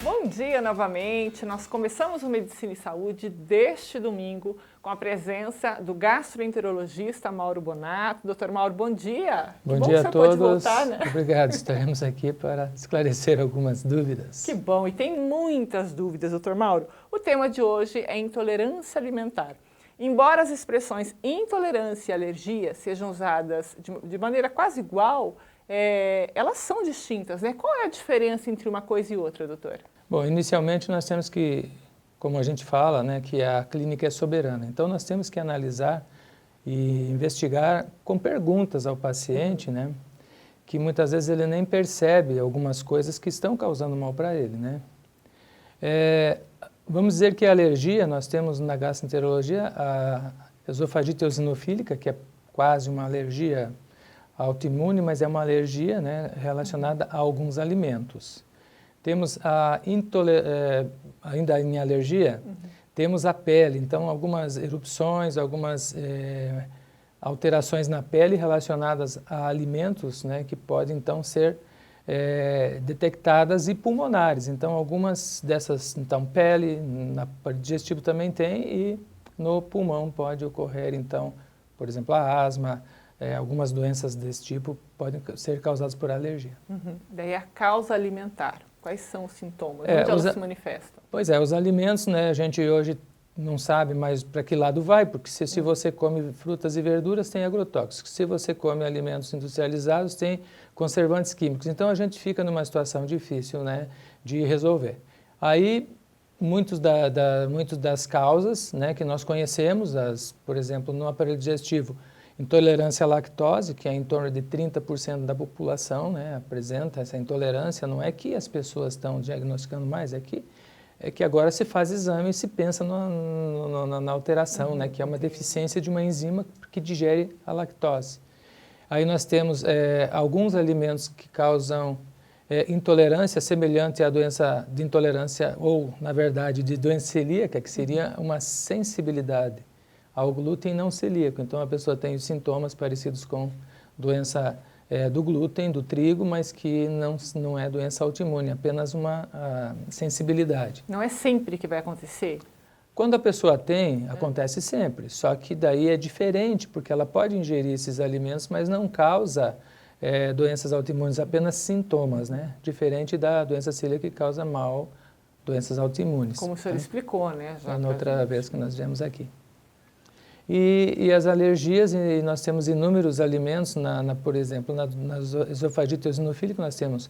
Bom dia novamente, nós começamos o Medicina e Saúde deste domingo com a presença do gastroenterologista Mauro Bonato. Doutor Mauro, bom dia. Bom que bom dia que você a todos. pode voltar, né? Obrigado, estaremos aqui para esclarecer algumas dúvidas. Que bom, e tem muitas dúvidas, doutor Mauro. O tema de hoje é intolerância alimentar. Embora as expressões intolerância e alergia sejam usadas de maneira quase igual, elas são distintas, né? Qual é a diferença entre uma coisa e outra, doutor? Bom, inicialmente nós temos que, como a gente fala, né, que a clínica é soberana. Então nós temos que analisar e investigar com perguntas ao paciente, né, que muitas vezes ele nem percebe algumas coisas que estão causando mal para ele, né. Vamos dizer que a alergia, nós temos na gastroenterologia a esofagite eosinofílica, que é quase uma alergia autoimune, mas é uma alergia, né, relacionada a alguns alimentos. Temos ainda em alergia, temos a pele, então algumas erupções, algumas alterações na pele relacionadas a alimentos, né, que podem então ser detectadas e pulmonares. Então algumas dessas, então pele, na parte digestiva também tem e no pulmão pode ocorrer então, por exemplo, a asma, algumas doenças desse tipo podem ser causadas por alergia. Daí a causa alimentar. Quais são os sintomas? Onde elas se manifestam? Pois é, os alimentos, né, a gente hoje não sabe mais para que lado vai, porque se você come frutas e verduras, tem agrotóxicos. Se você come alimentos industrializados, tem conservantes químicos. Então a gente fica numa situação difícil, né, de resolver. Aí, muitas das causas, né, que nós conhecemos, por exemplo, no aparelho digestivo, intolerância à lactose, que é em torno de 30% da população, né, apresenta essa intolerância. Não é que as pessoas estão diagnosticando mais, é que agora se faz exame e se pensa na alteração, né, que é uma deficiência de uma enzima que digere a lactose. Aí nós temos alguns alimentos que causam intolerância semelhante à doença de intolerância, ou, na verdade, de doença celíaca, que seria uma sensibilidade ao glúten não celíaco. Então a pessoa tem os sintomas parecidos com doença do glúten, do trigo, mas que não é doença autoimune, apenas uma sensibilidade. Não é sempre que vai acontecer? Quando a pessoa tem, acontece sempre, só que daí é diferente, porque ela pode ingerir esses alimentos, mas não causa doenças autoimunes, apenas sintomas, né? Diferente da doença celíaca que causa mal doenças autoimunes. Como o senhor explicou, né? Já na outra vez que nós viemos aqui. E as alergias, e nós temos inúmeros alimentos, por exemplo, na esofagite eosinofílica nós temos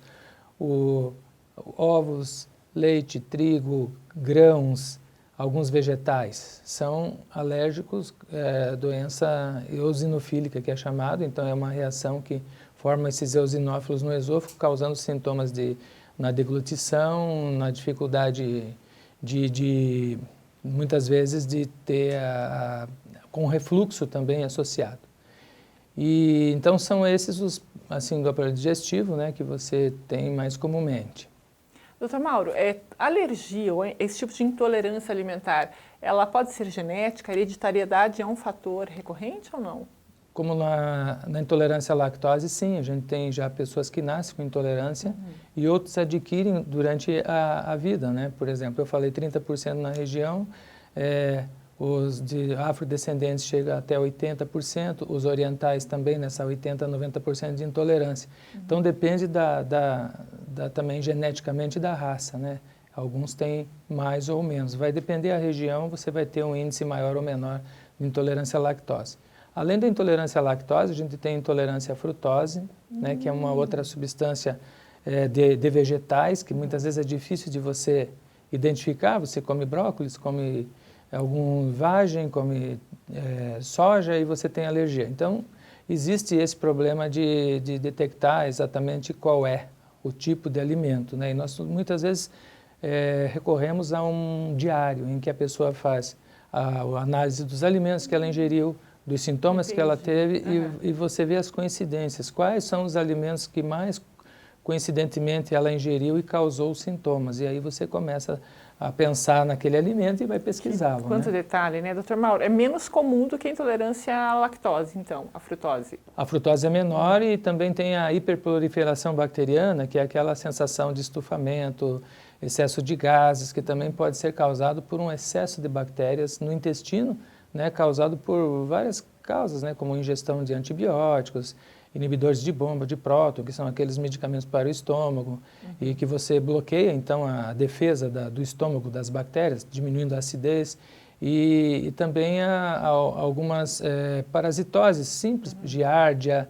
ovos, leite, trigo, grãos, alguns vegetais. São alérgicos, doença eosinofílica que é chamado, então é uma reação que forma esses eosinófilos no esôfago, causando sintomas na deglutição, na dificuldade muitas vezes de ter com refluxo também associado. E então são esses assim, do aparelho digestivo, né, que você tem mais comumente. Doutor Mauro, alergia ou esse tipo de intolerância alimentar, ela pode ser genética? A hereditariedade é um fator recorrente ou não? Como na intolerância à lactose, sim, a gente tem já pessoas que nascem com intolerância e outros adquirem durante a vida, né? Por exemplo, eu falei 30% na região, os de afrodescendentes chegam até 80%, os orientais também nessa 80% a 90% de intolerância. Então depende também geneticamente da raça, né? Alguns têm mais ou menos. Vai depender da região, você vai ter um índice maior ou menor de intolerância à lactose. Além da intolerância à lactose, a gente tem intolerância à frutose, né, que é uma outra substância de vegetais, que muitas vezes é difícil de você identificar. Você come brócolis, come algum vagem, come soja e você tem alergia. Então, existe esse problema de detectar exatamente qual é o tipo de alimento, né? E nós muitas vezes recorremos a um diário em que a pessoa faz a análise dos alimentos que ela ingeriu, dos sintomas que ela teve e você vê as coincidências. Quais são os alimentos que mais coincidentemente ela ingeriu e causou os sintomas? E aí você começa a pensar naquele alimento e vai pesquisá-lo. Quanto detalhe, né, doutor Mauro? É menos comum do que a intolerância à lactose, então, a frutose. A frutose é menor e também tem a hiperproliferação bacteriana, que é aquela sensação de estufamento, excesso de gases, que também pode ser causado por um excesso de bactérias no intestino, né, causado por várias causas, né, como ingestão de antibióticos, inibidores de bomba de próton, que são aqueles medicamentos para o estômago, e que você bloqueia, então, a defesa do estômago das bactérias, diminuindo a acidez, e também algumas parasitoses simples, giardia,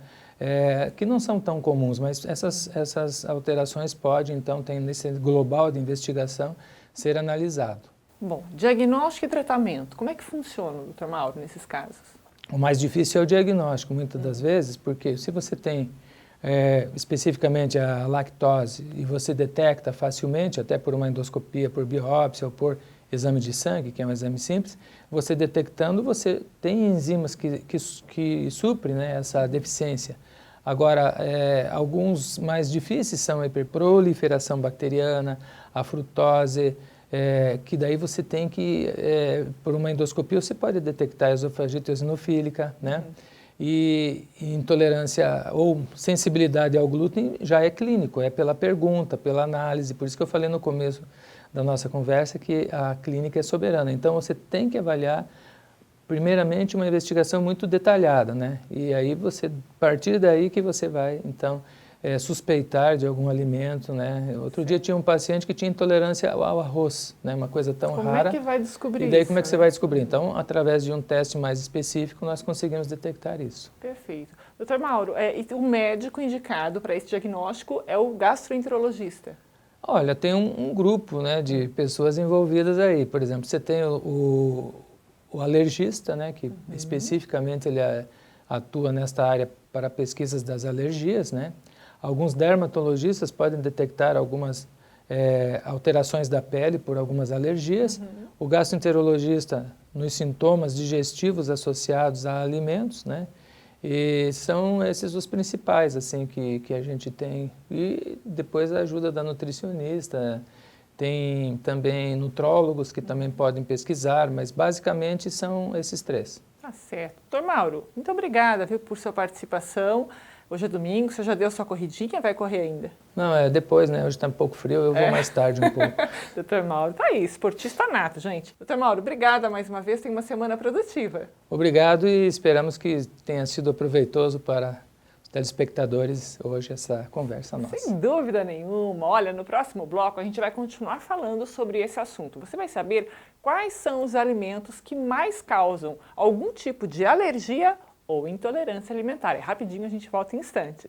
que não são tão comuns, mas essas alterações podem, então, nesse global de investigação, ser analisado. Bom, diagnóstico e tratamento, como é que funciona, doutor Mauro, nesses casos? O mais difícil é o diagnóstico, muitas das vezes, porque se você tem especificamente a lactose e você detecta facilmente, até por uma endoscopia, por biópsia ou por exame de sangue, que é um exame simples, você detectando, você tem enzimas que suprem, né, essa deficiência. Agora, alguns mais difíceis são a hiperproliferação bacteriana, a frutose, que daí você tem que, por uma endoscopia, você pode detectar a esofagite eosinofílica, né? E intolerância ou sensibilidade ao glúten já é clínico, é pela pergunta, pela análise. Por isso que eu falei no começo da nossa conversa que a clínica é soberana. Então, você tem que avaliar, primeiramente, uma investigação muito detalhada, né? E aí, a partir daí que você vai, então, suspeitar de algum alimento, né? Outro dia tinha um paciente que tinha intolerância ao arroz, né? Uma coisa tão rara. Como é que vai descobrir isso? E daí como é que você vai descobrir? Então, através de um teste mais específico, nós conseguimos detectar isso. Perfeito. Doutor Mauro, o médico indicado para esse diagnóstico é o gastroenterologista? Olha, tem um grupo, né, de pessoas envolvidas aí. Por exemplo, você tem o alergista, né, que especificamente ele atua nesta área para pesquisas das alergias, né? Alguns dermatologistas podem detectar algumas alterações da pele por algumas alergias. O gastroenterologista nos sintomas digestivos associados a alimentos, né? E são esses os principais, assim, que a gente tem. E depois a ajuda da nutricionista. Tem também nutrólogos que também podem pesquisar, mas basicamente são esses três. Tá certo. Doutor Mauro, muito obrigada, viu, por sua participação. Hoje é domingo, você já deu sua corridinha, vai correr ainda? Não, depois, né? Hoje está um pouco frio, eu vou mais tarde um pouco. Doutor Mauro, tá aí, esportista nato, gente. Doutor Mauro, obrigada mais uma vez, tenha uma semana produtiva. Obrigado e esperamos que tenha sido proveitoso para os telespectadores hoje essa conversa nossa. Sem dúvida nenhuma. Olha, no próximo bloco a gente vai continuar falando sobre esse assunto. Você vai saber quais são os alimentos que mais causam algum tipo de alergia ou intolerância alimentar. Rapidinho, a gente volta em instantes.